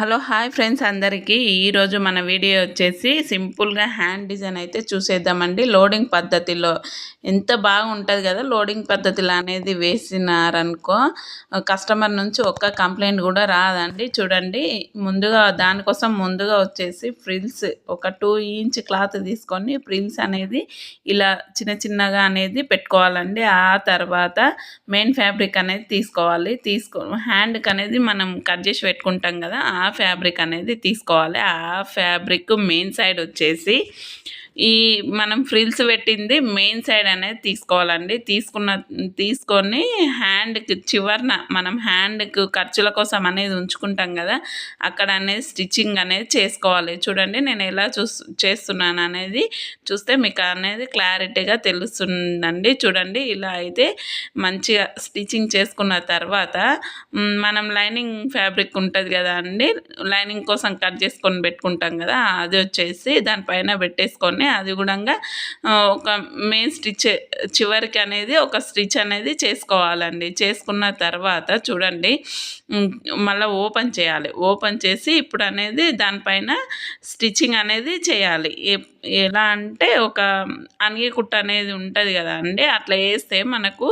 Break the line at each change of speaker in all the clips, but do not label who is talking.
Hello hi friends అందరికీ ఈరోజు మన వీడియో వచ్చేసి సింపుల్గా హ్యాండ్ డిజైన్ అయితే చూసేద్దామండి. లోడింగ్ పద్ధతిలో ఎంత బాగుంటుంది కదా. లోడింగ్ పద్ధతిలో అనేది వేసినారనుకో కస్టమర్ నుంచి ఒక్క కంప్లైంట్ కూడా రాదండి. చూడండి, దానికోసం ముందుగా వచ్చేసి ఫ్రిల్స్ ఒక 2 ఇంచ్ క్లాత్ తీసుకొని ఫ్రిల్స్ అనేది ఇలా చిన్న చిన్నగా అనేది పెట్టుకోవాలండి. ఆ తర్వాత మెయిన్ ఫ్యాబ్రిక్ అనేది తీసుకోవాలి. హ్యాండ్కి అనేది మనం కట్ చేసి పెట్టుకుంటాం కదా, ఆ ఫ్యాబ్రిక్ అనేది తీసుకోవాలి. ఆ ఫ్యాబ్రిక్ మెయిన్ సైడ్ వచ్చేసి ఈ మనం ఫ్రిల్స్ పెట్టింది మెయిన్ సైడ్ అనేది తీసుకోవాలండి. తీసుకొని హ్యాండ్కి చివరన మనం హ్యాండ్కి ఖర్చుల కోసం అనేది ఉంచుకుంటాం కదా, అక్కడ అనేది స్టిచ్చింగ్ అనేది చేసుకోవాలి. చూడండి, నేను ఎలా చేస్తున్నాను అనేది చూస్తే మీకు అనేది క్లారిటీగా తెలుస్తుందండి. చూడండి, ఇలా అయితే మంచిగా స్టిచ్చింగ్ చేసుకున్న తర్వాత మనం లైనింగ్ ఫ్యాబ్రిక్ ఉంటుంది కదా అండి, లైనింగ్ కోసం కట్ చేసుకొని పెట్టుకుంటాం కదా, అది వచ్చేసి దానిపైన పెట్టేసుకొని అది కూడా ఒక మెయిన్ స్టిచ్ చివరికి అనేది ఒక స్టిచ్ అనేది చేసుకోవాలండి. చేసుకున్న తర్వాత చూడండి, మళ్ళీ ఓపెన్ చేయాలి. ఓపెన్ చేసి ఇప్పుడు అనేది దానిపైన స్టిచ్చింగ్ అనేది చేయాలి. ఎలా అంటే ఒక అనిగే కుట్ట అనేది ఉంటుంది కదా అండి, అట్లా వేస్తే మనకు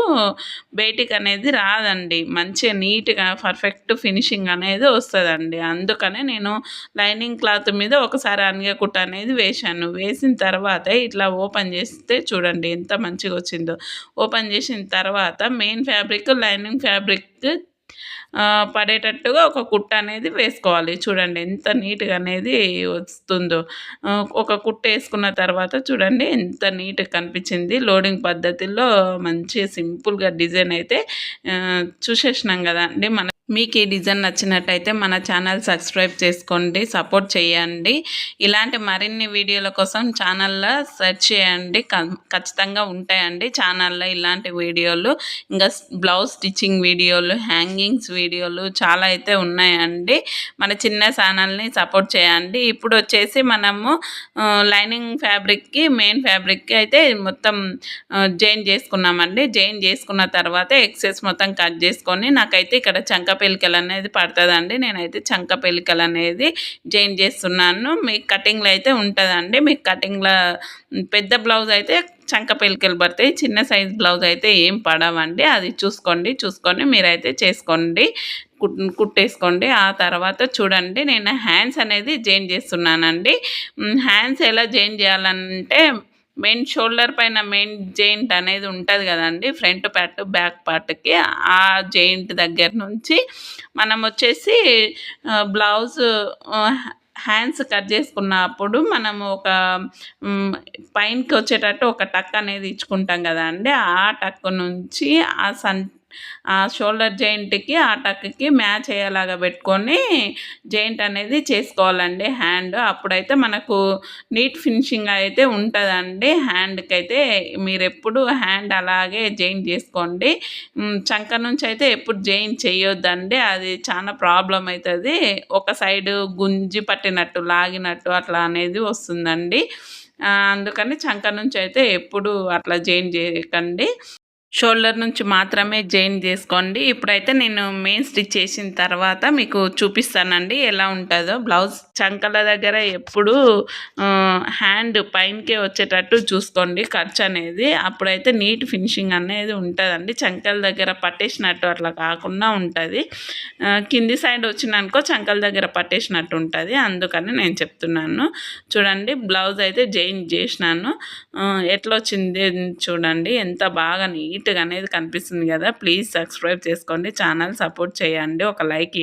బయటికి అనేది రాదండి. మంచిగా నీట్గా పర్ఫెక్ట్ ఫినిషింగ్ అనేది వస్తుందండి. అందుకనే నేను లైనింగ్ క్లాత్ మీద ఒకసారి అనిగే కుట్ట అనేది వేశాను. వేసిన తర్వాత ఇట్లా ఓపెన్ చేస్తే చూడండి ఎంత మంచిగా వచ్చిందో. ఓపెన్ చేసిన తర్వాత మెయిన్ ఫ్యాబ్రిక్ లైనింగ్ ఫ్యాబ్రిక్ పడేటట్టుగా ఒక కుట్ట అనేది వేసుకోవాలి. చూడండి ఎంత నీట్గా అనేది వస్తుందో. ఒక కుట్ట వేసుకున్న తర్వాత చూడండి ఎంత నీట్గా కనిపించింది. లోడింగ్ పద్ధతిలో మంచి సింపుల్గా డిజైన్ అయితే చూసేసినాం కదా అండి. మీకు ఈ డిజైన్ నచ్చినట్టయితే మన ఛానల్ సబ్స్క్రైబ్ చేసుకోండి, సపోర్ట్ చేయండి. ఇలాంటి మరిన్ని వీడియోల కోసం ఛానల్లో సెర్చ్ చేయండి, ఖచ్చితంగా ఉంటాయండి ఛానల్లో ఇలాంటి వీడియోలు. ఇంకా బ్లౌజ్ స్టిచ్చింగ్ వీడియోలు, హ్యాంగింగ్స్ వీడియోలు చాలా అయితే ఉన్నాయండి. మన చిన్న ఛానల్ని సపోర్ట్ చేయండి. ఇప్పుడు వచ్చేసి మనము లైనింగ్ ఫ్యాబ్రిక్కి మెయిన్ ఫ్యాబ్రిక్కి అయితే మొత్తం జాయిన్ చేసుకున్నామండి. జాయిన్ చేసుకున్న తర్వాత ఎక్సెస్ మొత్తం కట్ చేసుకొని నాకైతే ఇక్కడ చంక పెలికలు అనేది పడుతుందండి. నేనైతే చంక పెలికలు అనేది జాయిన్ చేస్తున్నాను. మీకు కటింగ్లో అయితే ఉంటుందండి. మీకు కటింగ్లో పెద్ద బ్లౌజ్ అయితే చంక పెలికలు పడతాయి, చిన్న సైజ్ బ్లౌజ్ అయితే ఏం పడవండి. అది చూసుకొని మీరైతే చేసుకోండి, కుట్టేసుకోండి. ఆ తర్వాత చూడండి, నేను హ్యాండ్స్ అనేది జాయిన్ చేస్తున్నానండి. హ్యాండ్స్ ఎలా జాయిన్ చేయాలంటే మెయిన్ షోల్డర్ పైన మెయిన్ జాయింట్ అనేది ఉంటుంది కదండి, ఫ్రంట్ పార్ట్ బ్యాక్ పార్ట్కి, ఆ జాయింట్ దగ్గర నుంచి మనం వచ్చేసి బ్లౌజ్ హ్యాండ్స్ కట్ చేసుకున్నప్పుడు మనము ఒక పైనకి వచ్చేటట్టు ఒక టక్ అనేది ఇచ్చుకుంటాం కదా అండి, ఆ టక్ నుంచి ఆ షోల్డర్ జాయింట్కి ఆ టక్కి మ్యాచ్ అయ్యేలాగా పెట్టుకొని జాయింట్ అనేది చేసుకోవాలండి హ్యాండ్. అప్పుడైతే మనకు నీట్ ఫినిషింగ్ అయితే ఉంటుందండి. హ్యాండ్కి అయితే మీరు ఎప్పుడు హ్యాండ్ అలాగే జాయింట్ చేసుకోండి. చంక నుంచి అయితే ఎప్పుడు జాయింట్ చేయొద్దండి, అది చాలా ప్రాబ్లం అవుతుంది. ఒక సైడ్ గుంజి పట్టినట్టు లాగినట్టు అట్లా అనేది వస్తుందండి. అందుకని చంక నుంచి అయితే ఎప్పుడు అట్లా జాయింట్ చేయకండి, షోల్డర్ నుంచి మాత్రమే జాయిన్ చేసుకోండి. ఇప్పుడైతే నేను మెయిన్ స్టిచ్ చేసిన తర్వాత మీకు చూపిస్తానండి ఎలా ఉంటుందో. బ్లౌజ్ చంకల దగ్గర ఎప్పుడు హ్యాండ్ పైనకే వచ్చేటట్టు చూసుకోండి ఖర్చు అనేది, అప్పుడైతే నీట్ ఫినిషింగ్ అనేది ఉంటుందండి. చంకల దగ్గర పట్టేసినట్టు అట్లా కాకుండా ఉంటుంది. కింది సైడ్ వచ్చినానుకో చంకల దగ్గర పట్టేసినట్టు ఉంటుంది, అందుకని నేను చెప్తున్నాను. చూడండి, బ్లౌజ్ అయితే జాయిన్ చేసినాను. ఎట్లా వచ్చింది చూడండి, ఎంత బాగా నీట్గా అనేది కనిపిస్తుంది కదా. ప్లీజ్ సబ్స్క్రైబ్ చేసుకోండి, ఛానల్ సపోర్ట్ చేయండి, ఒక లైక్ ఇవ్వండి.